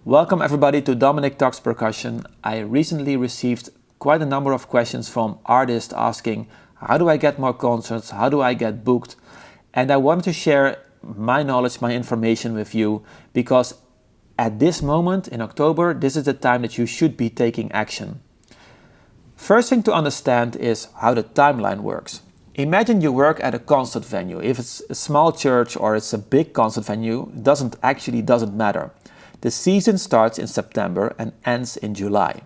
Welcome everybody to Dominic Talks Percussion. I recently received quite a number of questions from artists asking, how do I get more concerts? How do I get booked? And I wanted to share my knowledge, my information with you, because at this moment in October, this is the time that you should be taking action. First thing to understand is how the timeline works. Imagine you work at a concert venue. If it's a small church or it's a big concert venue, it doesn't matter. The season starts in September and ends in July.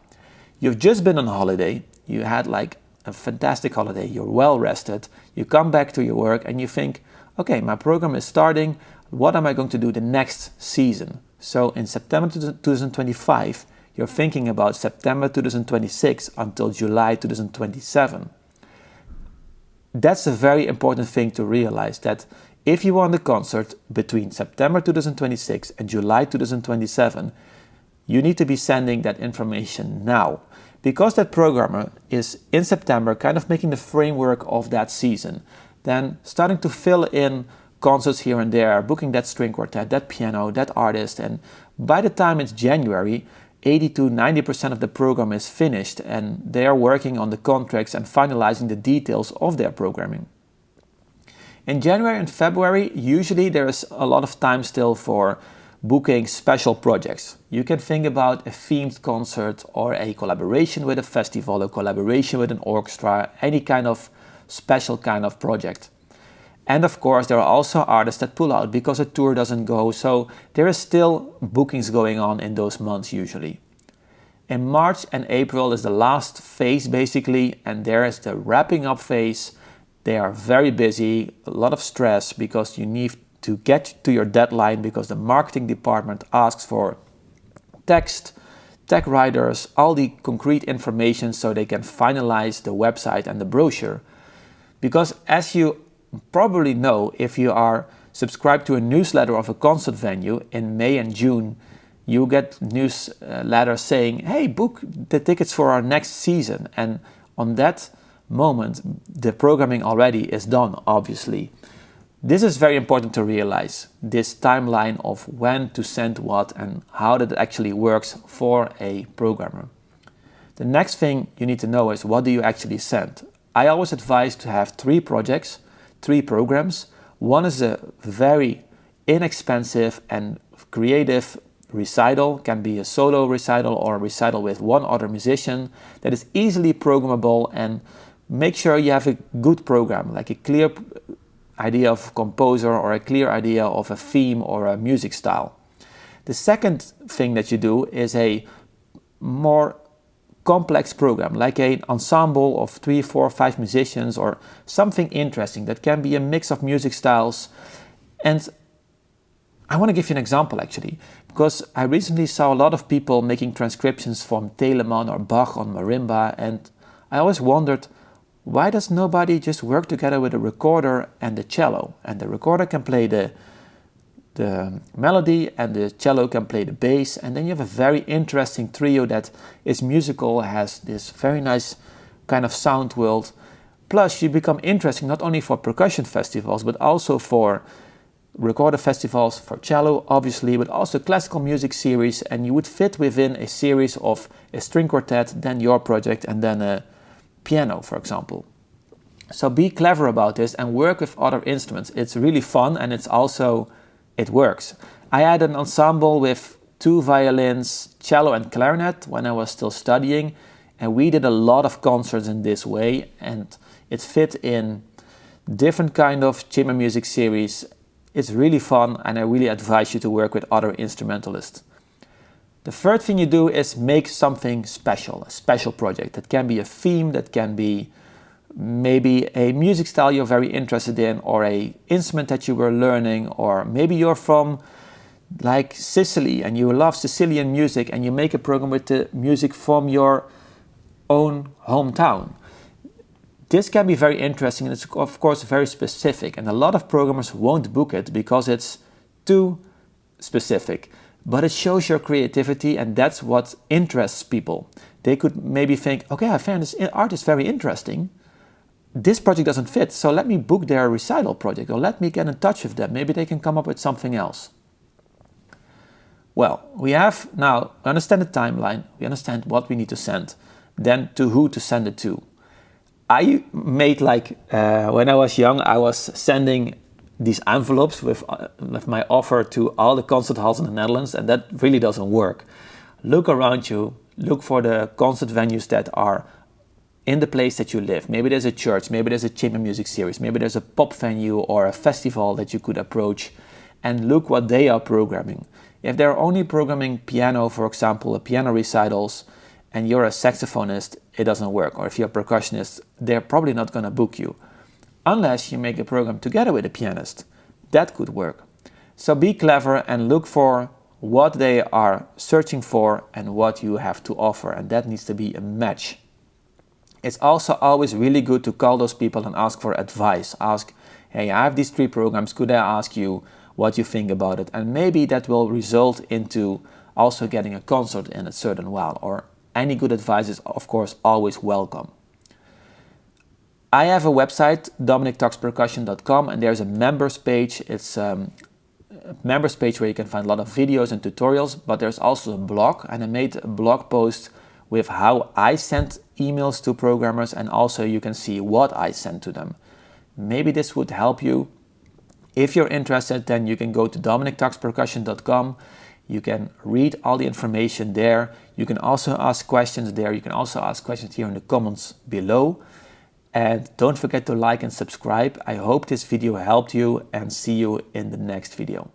You've just been on holiday, you had like a fantastic holiday, you're well rested, you come back to your work and you think, okay, my program is starting, what am I going to do the next season? So in September 2025, you're thinking about September 2026 until July 2027. That's a very important thing to realize, that if you want a concert between September 2026 and July 2027, you need to be sending that information now. Because that programmer is in September kind of making the framework of that season, then starting to fill in concerts here and there, booking that string quartet, that piano, that artist, and by the time it's January, 80 to 90% of the program is finished and they are working on the contracts and finalizing the details of their programming. In January and February, usually there is a lot of time still for booking special projects. You can think about a themed concert or a collaboration with a festival, a collaboration with an orchestra, any kind of special kind of project. And of course, there are also artists that pull out because a tour doesn't go, so there is still bookings going on in those months usually. In March and April is the last phase basically, and there is the wrapping up phase. They are very busy, a lot of stress because you need to get to your deadline because the marketing department asks for text, tech writers, all the concrete information so they can finalize the website and the brochure. Because as you probably know, if you are subscribed to a newsletter of a concert venue in May and June, you get newsletters saying, hey, book the tickets for our next season. And on that moment, the programming already is done, obviously. This is very important to realize, this timeline of when to send what and how that actually works for a programmer. The next thing you need to know is, what do you actually send? I always advise to have 3 projects, 3 programs. One is a very inexpensive and creative recital, can be a solo recital or a recital with one other musician that is easily programmable, and make sure you have a good program, like a clear idea of a composer or a clear idea of a theme or a music style. The second thing that you do is a more complex program, like an ensemble of 3, 4, 5 musicians or something interesting that can be a mix of music styles. And I want to give you an example actually, because I recently saw a lot of people making transcriptions from Telemann or Bach on marimba, and I always wondered, why does nobody just work together with a recorder and the cello? And the recorder can play the melody and the cello can play the bass, and then you have a very interesting trio that is musical, has this very nice kind of sound world. Plus you become interesting not only for percussion festivals, but also for recorder festivals, for cello obviously, but also classical music series, and you would fit within a series of a string quartet, then your project, and then a piano, for example. So be clever about this and work with other instruments. It's really fun and it works. I had an ensemble with 2 violins, cello and clarinet when I was still studying, and we did a lot of concerts in this way, and it fit in different kind of chamber music series. It's really fun and I really advise you to work with other instrumentalists. The third thing you do is make something special, a special project. That can be a theme, that can be maybe a music style you're very interested in, or a instrument that you were learning, or maybe you're from like Sicily and you love Sicilian music and you make a program with the music from your own hometown. This can be very interesting, and it's of course very specific, and a lot of programmers won't book it because it's too specific. But it shows your creativity, and that's what interests people. They could maybe think, okay, I found this art is very interesting. This project doesn't fit, so let me book their recital project, or let me get in touch with them. Maybe they can come up with something else. Well, we have now understand the timeline, we understand what we need to send, then to who to send it to. I made when I was young, I was sending these envelopes with my offer to all the concert halls in the Netherlands, and that really doesn't work. Look around you, look for the concert venues that are in the place that you live. Maybe there's a church, maybe there's a chamber music series, maybe there's a pop venue or a festival that you could approach, and look what they are programming. If they're only programming piano, for example, piano recitals, and you're a saxophonist, it doesn't work. Or if you're a percussionist, they're probably not going to book you. Unless you make a program together with a pianist. That could work. So be clever and look for what they are searching for and what you have to offer. And that needs to be a match. It's also always really good to call those people and ask for advice. Ask, hey, I have these 3 programs. Could I ask you what you think about it? And maybe that will result into also getting a concert in a certain while. Or any good advice is, of course, always welcome. I have a website, dominictalkspercussion.com, and there's a members page. It's a members page where you can find a lot of videos and tutorials, but there's also a blog, and I made a blog post with how I send emails to programmers, and also you can see what I send to them. Maybe this would help you. If you're interested, then you can go to dominictalkspercussion.com. You can read all the information there. You can also ask questions there. You can also ask questions here in the comments below. And don't forget to like and subscribe. I hope this video helped you, and see you in the next video.